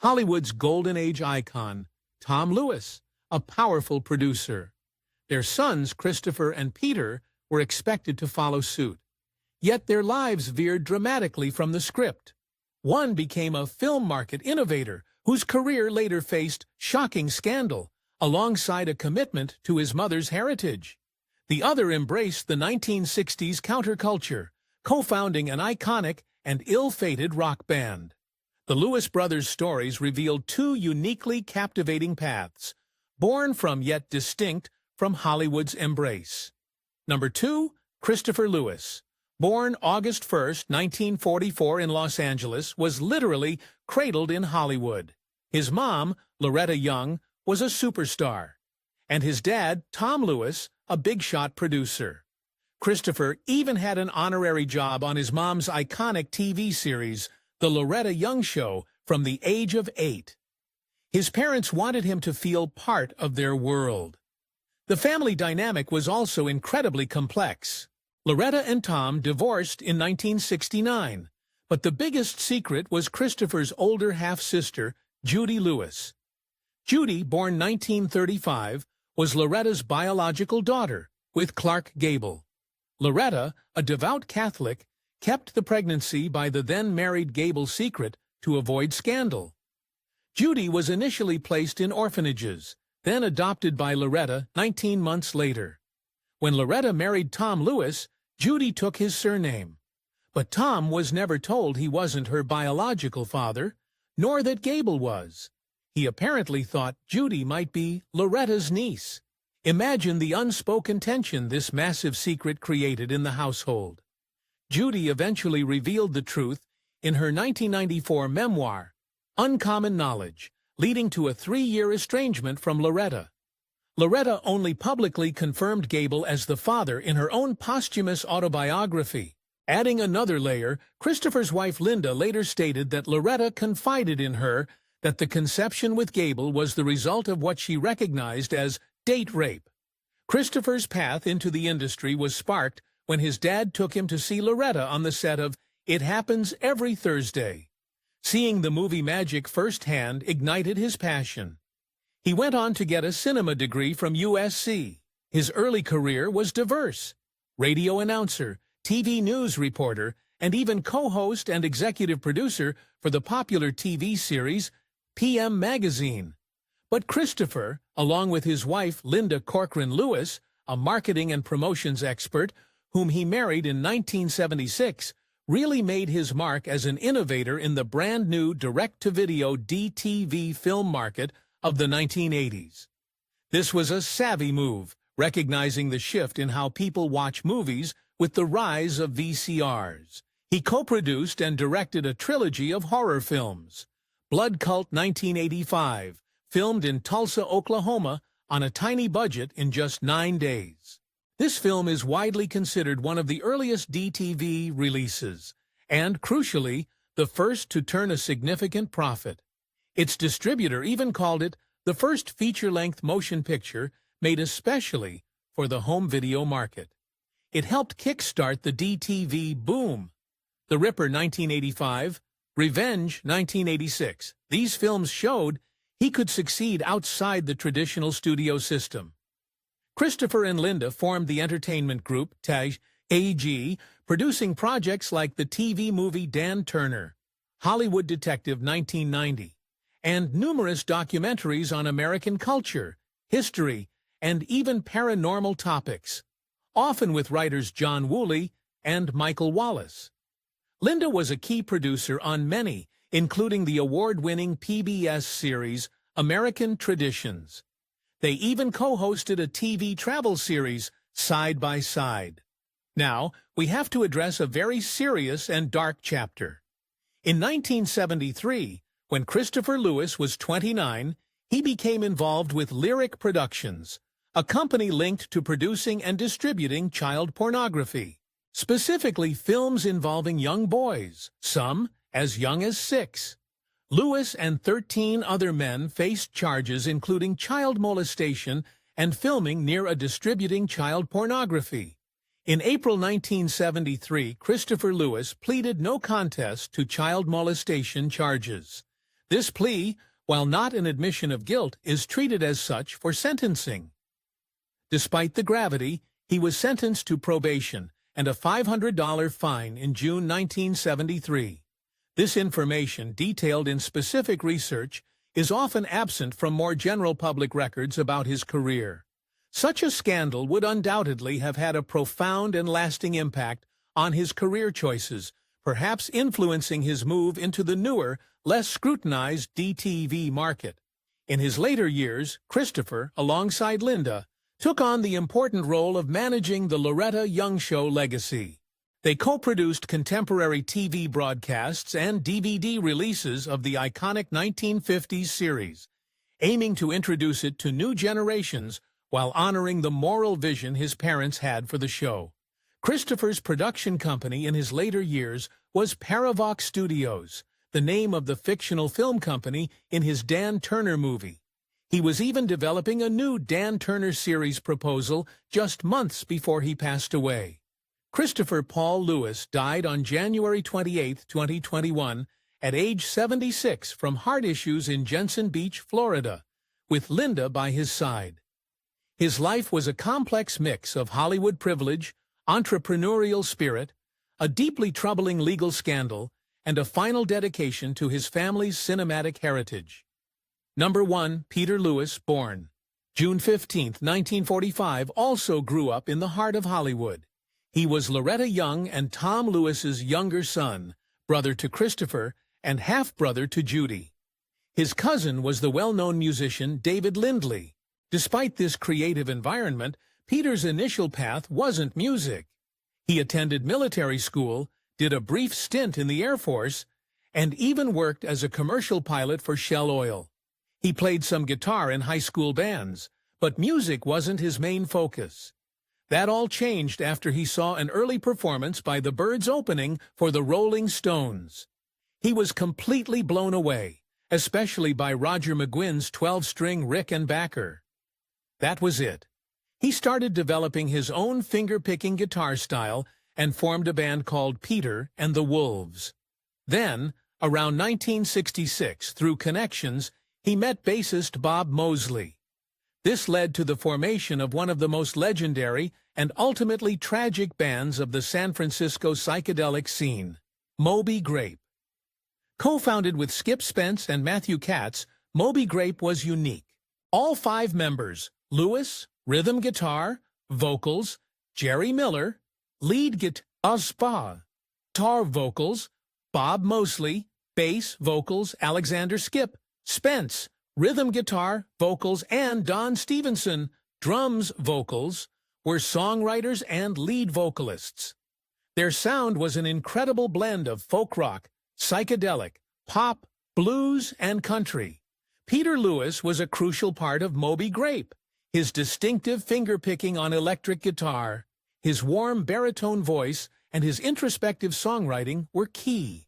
Hollywood's Golden Age icon, Tom Lewis, a powerful producer. Their sons, Christopher and Peter, were expected to follow suit. Yet their lives veered dramatically from the script. One became a film market innovator whose career later faced shocking scandal, alongside a commitment to his mother's heritage. The other embraced the 1960s counterculture, co-founding an iconic and ill-fated rock band. The Lewis brothers' stories revealed two uniquely captivating paths, born from yet distinct from Hollywood's embrace. Number 2, Christopher Lewis. Born August 1, 1944 in Los Angeles, was literally cradled in Hollywood. His mom, Loretta Young, was a superstar, and his dad, Tom Lewis, a big-shot producer. Christopher even had an honorary job on his mom's iconic TV series, The Loretta Young Show, from the age of 8. His parents wanted him to feel part of their world. The family dynamic was also incredibly complex. Loretta and Tom divorced in 1969, but the biggest secret was Christopher's older half-sister, Judy Lewis. Judy, born 1935, was Loretta's biological daughter, with Clark Gable. Loretta, a devout Catholic, kept the pregnancy by the then-married Gable secret to avoid scandal. Judy was initially placed in orphanages, then adopted by Loretta 19 months later. When Loretta married Tom Lewis, Judy took his surname. But Tom was never told he wasn't her biological father, nor that Gable was. He apparently thought Judy might be Loretta's niece. Imagine the unspoken tension this massive secret created in the household. Judy eventually revealed the truth in her 1994 memoir, Uncommon Knowledge, leading to a 3-year estrangement from Loretta. Loretta only publicly confirmed Gable as the father in her own posthumous autobiography. Adding another layer, Christopher's wife Linda later stated that Loretta confided in her that the conception with Gable was the result of what she recognized as date rape. Christopher's path into the industry was sparked when his dad took him to see Loretta on the set of It Happens Every Thursday. Seeing the movie magic firsthand ignited his passion. He went on to get a cinema degree from USC. His early career was diverse: radio announcer, TV news reporter, and even co-host and executive producer for the popular TV series PM Magazine. But Christopher, along with his wife Linda Corcoran Lewis, a marketing and promotions expert, whom he married in 1976, really made his mark as an innovator in the brand-new direct-to-video DTV film market of the 1980s. This was a savvy move, recognizing the shift in how people watch movies with the rise of VCRs. He co-produced and directed a trilogy of horror films. Blood Cult 1985, filmed in Tulsa, Oklahoma, on a tiny budget in just 9 days. This film is widely considered one of the earliest DTV releases, and, crucially, the first to turn a significant profit. Its distributor even called it the first feature-length motion picture made especially for the home video market. It helped kickstart the DTV boom. The Ripper 1985, Revenge 1986. These films showed he could succeed outside the traditional studio system. Christopher and Linda formed the entertainment group TAG AG, producing projects like the TV movie Dan Turner, Hollywood Detective 1990, and numerous documentaries on American culture, history, and even paranormal topics, often with writers John Woolley and Michael Wallace. Linda was a key producer on many, including the award-winning PBS series American Traditions. They even co-hosted a TV travel series, Side by Side. Now, we have to address a very serious and dark chapter. In 1973, when Christopher Lewis was 29, he became involved with Lyric Productions, a company linked to producing and distributing child pornography, specifically films involving young boys, some as young as 6. Lewis and 13 other men faced charges including child molestation and filming near a distributing child pornography. In April 1973, Christopher Lewis pleaded no contest to child molestation charges. This plea, while not an admission of guilt, is treated as such for sentencing. Despite the gravity, he was sentenced to probation and a $500 fine in June 1973. This information, detailed in specific research, is often absent from more general public records about his career. Such a scandal would undoubtedly have had a profound and lasting impact on his career choices, perhaps influencing his move into the newer, less scrutinized DTV market. In his later years, Christopher, alongside Linda, took on the important role of managing the Loretta Young Show legacy. They co-produced contemporary TV broadcasts and DVD releases of the iconic 1950s series, aiming to introduce it to new generations while honoring the moral vision his parents had for the show. Christopher's production company in his later years was Paravox Studios, the name of the fictional film company in his Dan Turner movie. He was even developing a new Dan Turner series proposal just months before he passed away. Christopher Paul Lewis died on January 28, 2021, at age 76 from heart issues in Jensen Beach, Florida, with Linda by his side. His life was a complex mix of Hollywood privilege, entrepreneurial spirit, a deeply troubling legal scandal, and a final dedication to his family's cinematic heritage. Number 1. Peter Lewis, born June 15, 1945, also grew up in the heart of Hollywood. He was Loretta Young and Tom Lewis's younger son, brother to Christopher, and half-brother to Judy. His cousin was the well-known musician David Lindley. Despite this creative environment, Peter's initial path wasn't music. He attended military school, did a brief stint in the Air Force, and even worked as a commercial pilot for Shell Oil. He played some guitar in high school bands, but music wasn't his main focus. That all changed after he saw an early performance by the Byrds opening for the Rolling Stones. He was completely blown away, especially by Roger McGuinn's 12-string Rickenbacker. That was it. He started developing his own finger-picking guitar style and formed a band called Peter and the Wolves. Then, around 1966, through connections, he met bassist Bob Mosley. This led to the formation of one of the most legendary and ultimately tragic bands of the San Francisco psychedelic scene, Moby Grape. Co-founded with Skip Spence and Matthew Katz, Moby Grape was unique. All 5 members, Lewis, rhythm guitar, vocals, Jerry Miller, lead guitar, vocals, Bob Mosley, bass, vocals, Alexander Skip, Spence, rhythm guitar, vocals, and Don Stevenson, drums, vocals, were songwriters and lead vocalists. Their sound was an incredible blend of folk rock, psychedelic, pop, blues, and country. Peter Lewis was a crucial part of Moby Grape. His distinctive finger-picking on electric guitar, his warm baritone voice, and his introspective songwriting were key.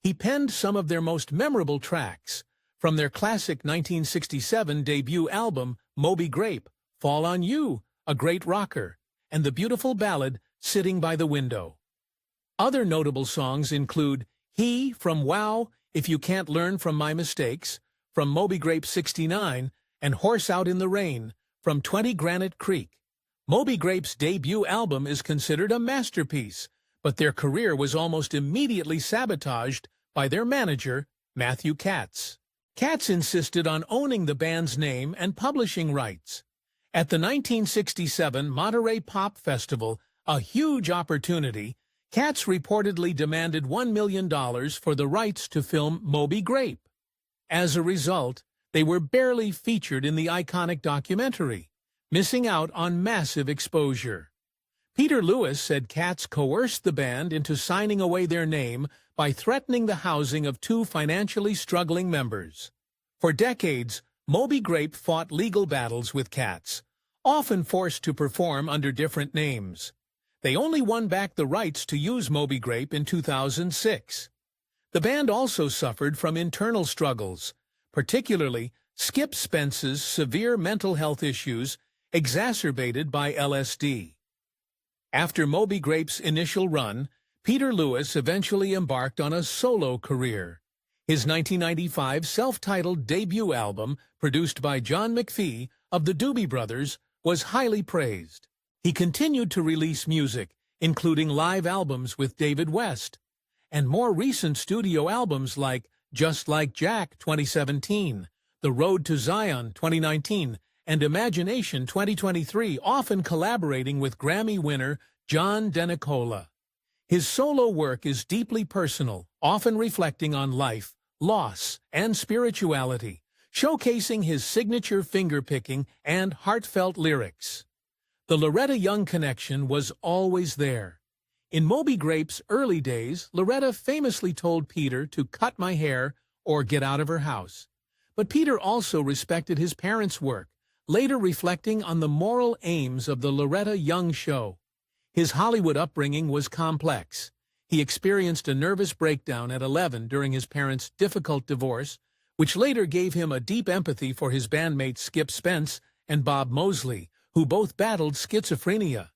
He penned some of their most memorable tracks, from their classic 1967 debut album, Moby Grape, Fall on You, a great rocker, and the beautiful ballad, Sitting by the Window. Other notable songs include He from Wow, If You Can't Learn from My Mistakes, from Moby Grape 69, and Horse Out in the Rain, from 20 Granite Creek. Moby Grape's debut album is considered a masterpiece, but their career was almost immediately sabotaged by their manager, Matthew Katz. Katz insisted on owning the band's name and publishing rights. At the 1967 Monterey Pop Festival, a huge opportunity, Katz reportedly demanded $1 million for the rights to film Moby Grape. As a result, they were barely featured in the iconic documentary, missing out on massive exposure. Peter Lewis said Katz coerced the band into signing away their name by threatening the housing of 2 financially struggling members. For decades, Moby Grape fought legal battles with Katz, often forced to perform under different names. They only won back the rights to use Moby Grape in 2006. The band also suffered from internal struggles, particularly Skip Spence's severe mental health issues exacerbated by LSD. After Moby Grape's initial run, Peter Lewis eventually embarked on a solo career. His 1995 self-titled debut album, produced by John McPhee of the Doobie Brothers, was highly praised. He continued to release music, including live albums with David West, and more recent studio albums like Just Like Jack 2017, The Road to Zion 2019, and Imagination 2023, often collaborating with Grammy winner John DeNicola. His solo work is deeply personal, often reflecting on life, loss, and spirituality, showcasing his signature finger-picking and heartfelt lyrics. The Loretta Young connection was always there. In Moby Grape's early days, Loretta famously told Peter to cut my hair or get out of her house. But Peter also respected his parents' work, later reflecting on the moral aims of the Loretta Young show. His Hollywood upbringing was complex. He experienced a nervous breakdown at 11 during his parents' difficult divorce, which later gave him a deep empathy for his bandmates Skip Spence and Bob Mosley, who both battled schizophrenia.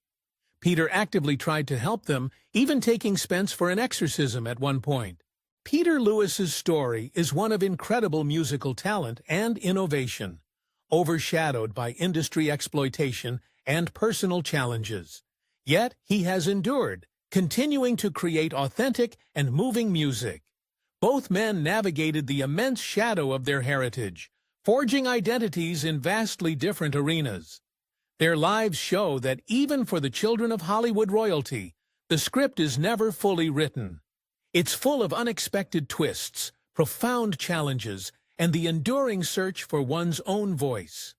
Peter actively tried to help them, even taking Spence for an exorcism at one point. Peter Lewis's story is one of incredible musical talent and innovation, overshadowed by industry exploitation and personal challenges. Yet he has endured, continuing to create authentic and moving music. Both men navigated the immense shadow of their heritage, forging identities in vastly different arenas. Their lives show that even for the children of Hollywood royalty, the script is never fully written. It's full of unexpected twists, profound challenges, and the enduring search for one's own voice.